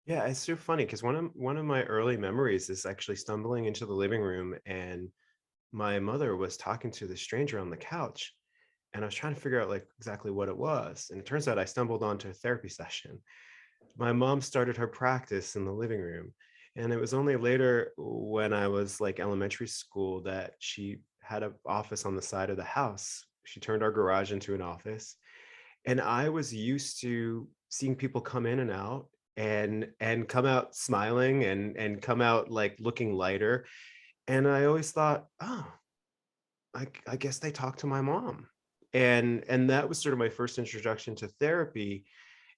Yeah, it's so funny because one of my early memories is actually stumbling into the living room, and my mother was talking to the stranger on the couch, and I was trying to figure out like exactly what it was. And it turns out I stumbled onto a therapy session. My mom started her practice in the living room, and it was only later when I was like elementary school that she had an office on the side of the house. She turned our garage into an office, and I was used to seeing people come in and out and come out smiling and come out like looking lighter. And I always thought, oh, I guess they talk to my mom. And that was sort of my first introduction to therapy.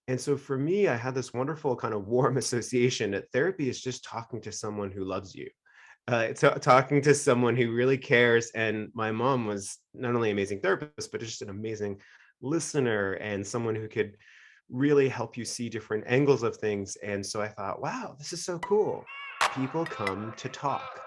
And so for me, I had this wonderful kind of warm association that therapy is just talking to someone who loves you. It's talking to someone who really cares. And my mom was not only an amazing therapist, but just an amazing listener and someone who could really help you see different angles of things. And so I thought, wow, this is so cool. People come to talk.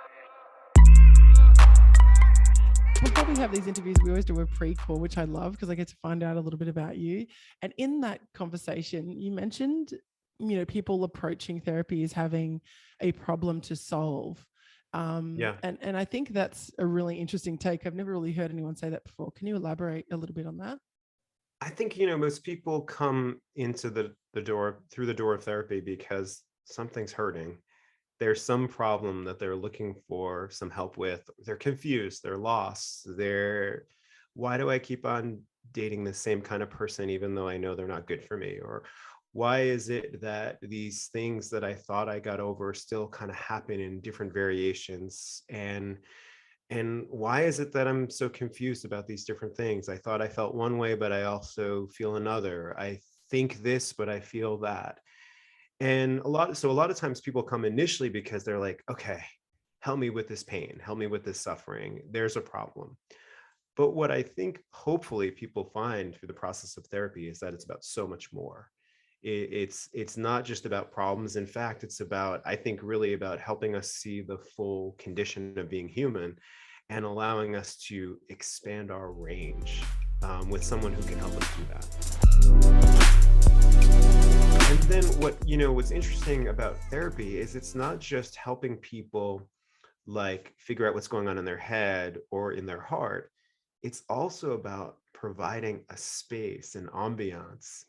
Before we have these interviews, we always do a pre-call, which I love because I get to find out a little bit about you. And in that conversation, you mentioned, people approaching therapy as having a problem to solve. Yeah. And I think that's a really interesting take. I've never really heard anyone say that before. Can you elaborate a little bit on that? I think, most people come into the door through the door of therapy because something's hurting. There's some problem that they're looking for some help with. They're confused, they're lost. Why do I keep on dating the same kind of person even though I know they're not good for me? Or why is it that these things that I thought I got over still kind of happen in different variations? And why is it that I'm so confused about these different things? I thought I felt one way, but I also feel another. I think this, but I feel that. And a lot of times people come initially because they're like, okay, help me with this pain, help me with this suffering. There's a problem. But what I think hopefully people find through the process of therapy is that it's about so much more. It's not just about problems. In fact, it's about, I think, really about helping us see the full condition of being human and allowing us to expand our range with someone who can help us do that. And then what's interesting about therapy is it's not just helping people like figure out what's going on in their head or in their heart. It's also about providing a space, an ambiance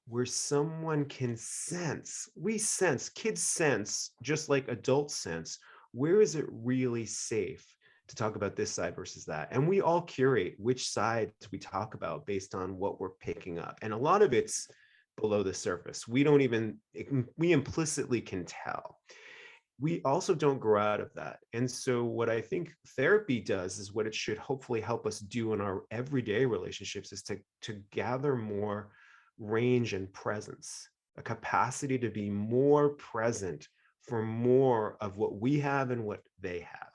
where someone can sense, we sense, kids sense, just like adults sense, where is it really safe to talk about this side versus that? And we all curate which sides we talk about based on what we're picking up. And a lot of it's below the surface. We don't even, we implicitly can tell. We also don't grow out of that. And so, what I think therapy does is what it should hopefully help us do in our everyday relationships is to gather more range and presence, a capacity to be more present for more of what we have and what they have.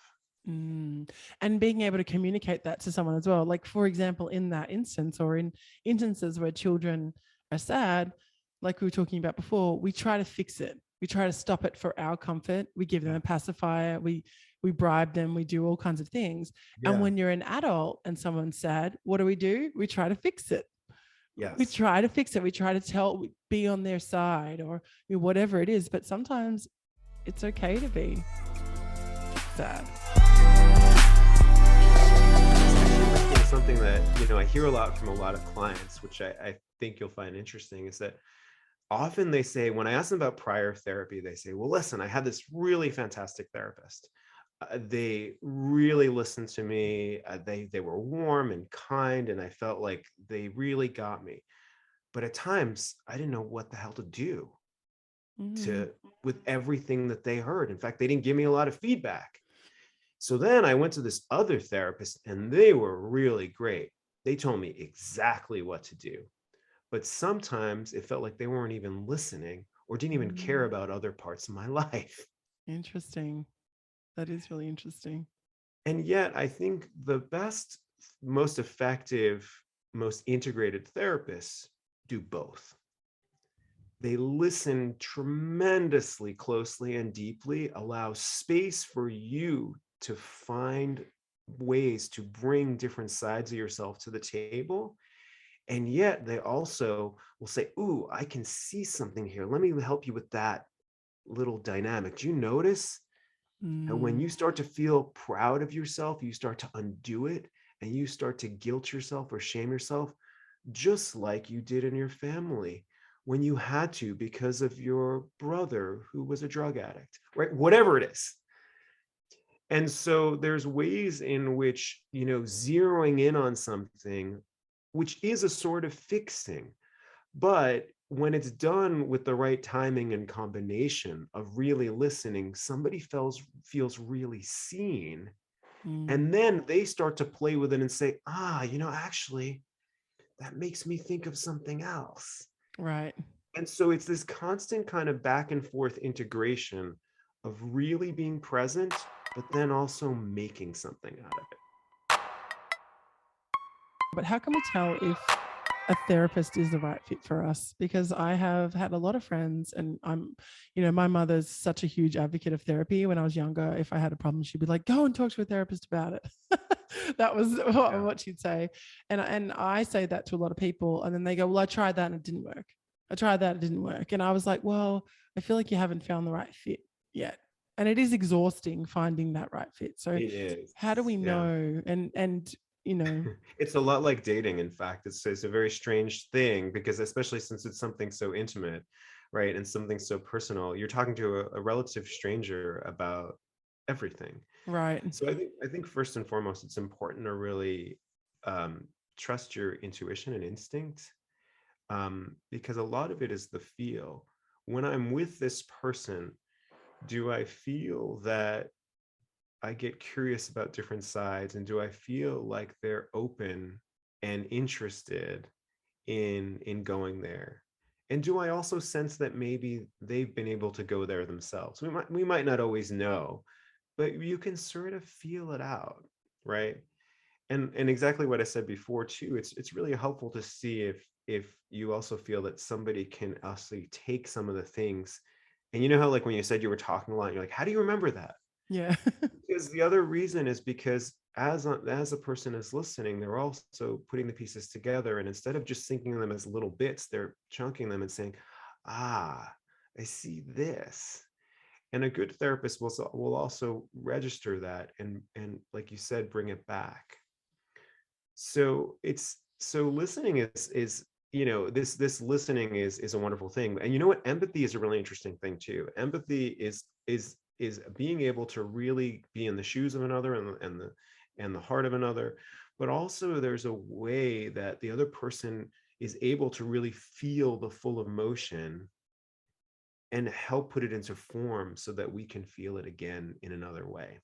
And being able to communicate that to someone as well. Like, for example, in that instance, or in instances where children are sad, like we were talking about before, we try to fix it. We try to stop it for our comfort. We give them Yeah. a pacifier. We bribe them. We do all kinds of things. And Yeah. when you're an adult and someone's sad, what do? We try to fix it. We Yes. try to fix it. We try to be on their side, or whatever it is. But sometimes it's okay to be sad. It's actually something that I hear a lot from a lot of clients, which I think you'll find interesting, is that often they say, when I ask them about prior therapy, they say, well, listen, I had this really fantastic therapist. They really listened to me. They were warm and kind, and I felt like they really got me. But at times, I didn't know what the hell to do Mm. to with everything that they heard. In fact, they didn't give me a lot of feedback. So then I went to this other therapist, and they were really great. They told me exactly what to do. But sometimes it felt like they weren't even listening or didn't even care Mm. about other parts of my life. Interesting. That is really interesting. And yet, I think the best, most effective, most integrated therapists do both. They listen tremendously closely and deeply, allow space for you to find ways to bring different sides of yourself to the table. And yet they also will say, ooh, I can see something here. Let me help you with that little dynamic. Do you notice how when you start to feel proud of yourself, you start to undo it and you start to guilt yourself or shame yourself, just like you did in your family when you had to because of your brother who was a drug addict, right? Whatever it is. And so there's ways in which, zeroing in on something, which is a sort of fixing, but when it's done with the right timing and combination of really listening, somebody feels really seen. And then they start to play with it and say, actually, that makes me think of something else. Right. And so it's this constant kind of back and forth integration of really being present, but then also making something out of it. But how can we tell if a therapist is the right fit for us? Because I have had a lot of friends, and my mother's such a huge advocate of therapy. When I was younger, if I had a problem, she'd be like, go and talk to a therapist about it. That was what she'd say. And I say that to a lot of people, and then they go, well, I tried that and it didn't work. I tried that, it didn't work. And I was like, well, I feel like you haven't found the right fit yet. And it is exhausting finding that right fit. So It is. how do we Yeah. know? And It's a lot like dating. In fact, it's a very strange thing, because especially since it's something so intimate, right, and something so personal, you're talking to a relative stranger about everything. right. So I think first and foremost, it's important to really trust your intuition and instinct, because a lot of it is the feel. When I'm with this person, do I feel that I get curious about different sides, and do I feel like they're open and interested in going there? And do I also sense that maybe they've been able to go there themselves? We might not always know, but you can sort of feel it out, right? And exactly what I said before too, it's really helpful to see if you also feel that somebody can actually take some of the things. And you know how, like, when you said you were talking a lot, you're like, how do you remember that? Yeah. Because the other reason is because as a person is listening, they're also putting the pieces together, and instead of just thinking of them as little bits, they're chunking them and saying, ah, I see this. And a good therapist will also register that, and like you said, bring it back. So listening is this listening is a wonderful thing. And you know what, empathy is a really interesting thing too. Empathy is being able to really be in the shoes of another, and the heart of another, but also there's a way that the other person is able to really feel the full emotion and help put it into form so that we can feel it again in another way.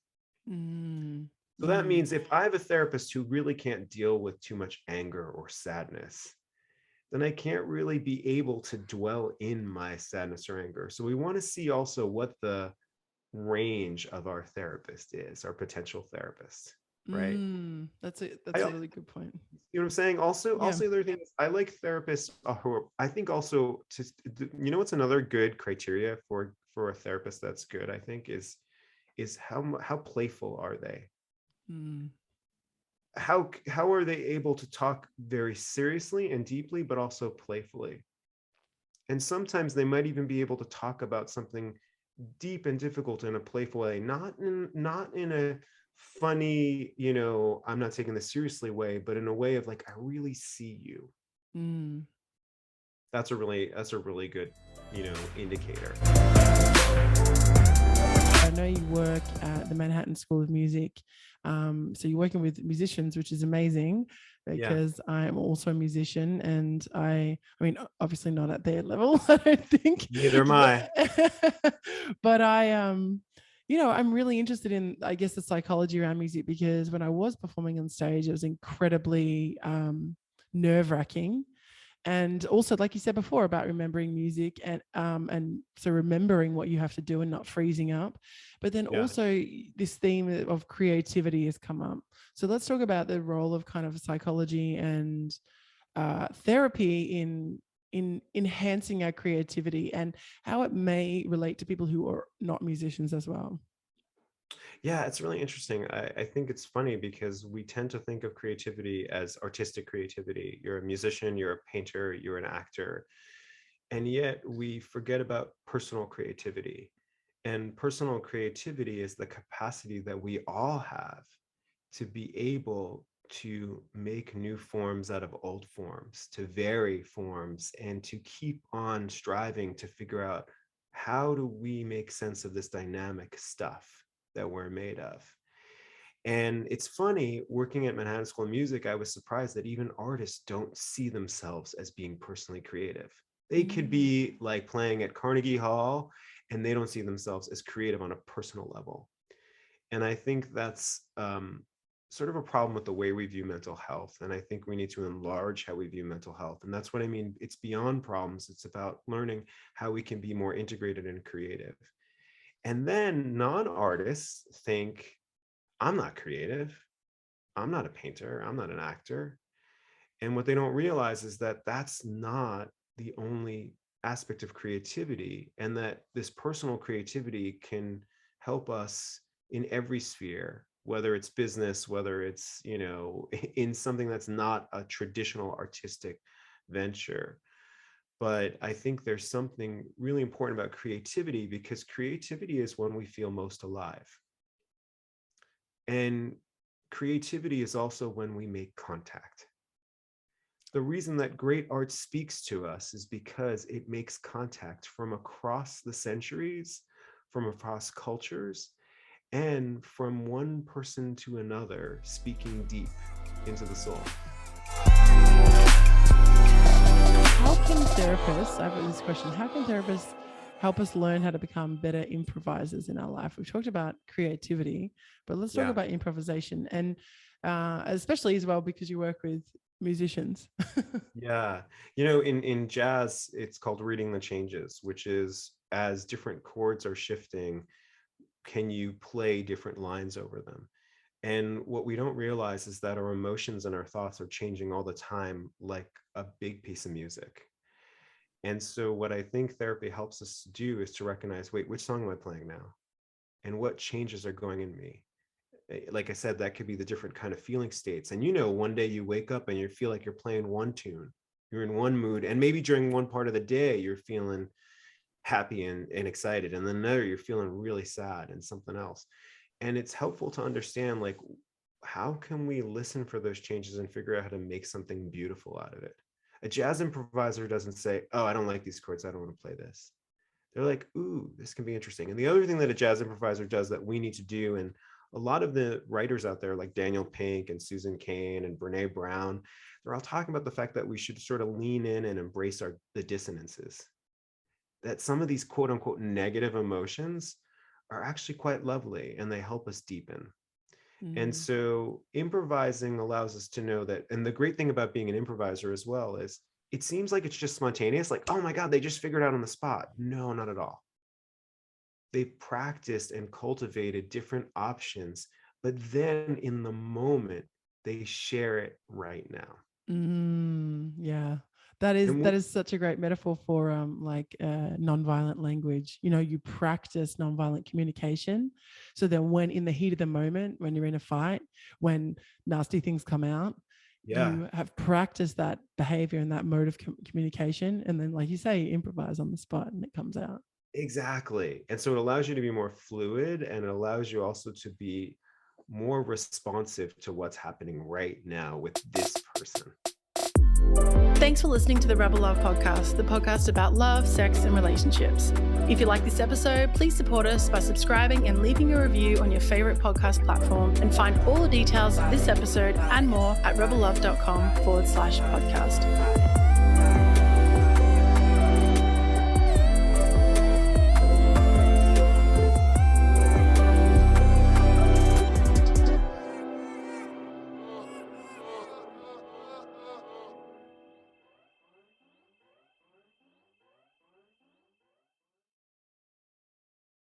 So that means if I have a therapist who really can't deal with too much anger or sadness, then I can't really be able to dwell in my sadness or anger. So we want to see also what the range of our therapist is, our potential therapist, right? That's I, a really good point. you know what I'm saying? Also, Yeah. the other thing is I like therapists who I think also what's another good criteria for a therapist that's good, I think, is how playful are they? How are they able to talk very seriously and deeply, but also playfully? And sometimes they might even be able to talk about something deep and difficult in a playful way, not in a funny, I'm not taking this seriously way, but in a way of like, I really see you. That's a really good, indicator. I know you work at the Manhattan School of Music. So you're working with musicians, which is amazing, because I'm also a musician, and I mean, obviously not at their level, I don't think. Neither am I. But I'm really interested in, I guess, the psychology around music, because when I was performing on stage, it was incredibly nerve-wracking. And also, like you said before, about remembering music, and so remembering what you have to do and not freezing up. But then also this theme of creativity has come up. So let's talk about the role of kind of psychology and therapy in enhancing our creativity, and how it may relate to people who are not musicians as well. Yeah, it's really interesting. I think it's funny because we tend to think of creativity as artistic creativity. You're a musician, you're a painter, you're an actor. And yet we forget about personal creativity. And personal creativity is the capacity that we all have to be able to make new forms out of old forms, to vary forms, and to keep on striving to figure out, how do we make sense of this dynamic stuff that we're made of? And it's funny, working at Manhattan School of Music, I was surprised that even artists don't see themselves as being personally creative. They could be like playing at Carnegie Hall, and they don't see themselves as creative on a personal level. And I think that's sort of a problem with the way we view mental health. And I think we need to enlarge how we view mental health. And that's what I mean. It's beyond problems. It's about learning how we can be more integrated and creative. And then non-artists think, I'm not creative. I'm not a painter. I'm not an actor. And what they don't realize is that that's not the only aspect of creativity, and that this personal creativity can help us in every sphere, whether it's business, whether it's, in something that's not a traditional artistic venture. But I think there's something really important about creativity, because creativity is when we feel most alive. And creativity is also when we make contact. The reason that great art speaks to us is because it makes contact from across the centuries, from across cultures, and from one person to another, speaking deep into the soul. How can therapists, I have this question, how can therapists help us learn how to become better improvisers in our life? We've talked about creativity, but let's talk about improvisation, and especially as well because you work with musicians. Yeah. In jazz, it's called reading the changes, which is, as different chords are shifting, can you play different lines over them? And what we don't realize is that our emotions and our thoughts are changing all the time, like a big piece of music. And so what I think therapy helps us do is to recognize, wait, which song am I playing now? And what changes are going in me? Like I said, that could be the different kind of feeling states. And one day you wake up and you feel like you're playing one tune, you're in one mood, and maybe during one part of the day you're feeling happy and excited, and then another you're feeling really sad and something else. And it's helpful to understand, like, how can we listen for those changes and figure out how to make something beautiful out of it? A jazz improviser doesn't say, oh, I don't like these chords, I don't want to play this. They're like, ooh, this can be interesting. And the other thing that a jazz improviser does that we need to do, and a lot of the writers out there like Daniel Pink and Susan Cain and Brene Brown, they're all talking about the fact that we should sort of lean in and embrace the dissonances. That some of these quote unquote negative emotions are actually quite lovely, and they help us deepen. And so improvising allows us to know that, and the great thing about being an improviser as well is, it seems like it's just spontaneous, like, oh my God, they just figured it out on the spot. No, not at all. They practiced and cultivated different options, but then in the moment, they share it right now. Yeah. That is such a great metaphor for nonviolent language. You practice nonviolent communication, so then when in the heat of the moment, when you're in a fight, when nasty things come out, you have practiced that behavior and that mode of communication, and then, like you say, you improvise on the spot and it comes out. Exactly. And so it allows you to be more fluid, and it allows you also to be more responsive to what's happening right now with this person. Thanks for listening to the Rebel Love Podcast, the podcast about love, sex, and relationships. If you like this episode, please support us by subscribing and leaving a review on your favorite podcast platform, and find all the details of this episode and more at rebellove.com/podcast.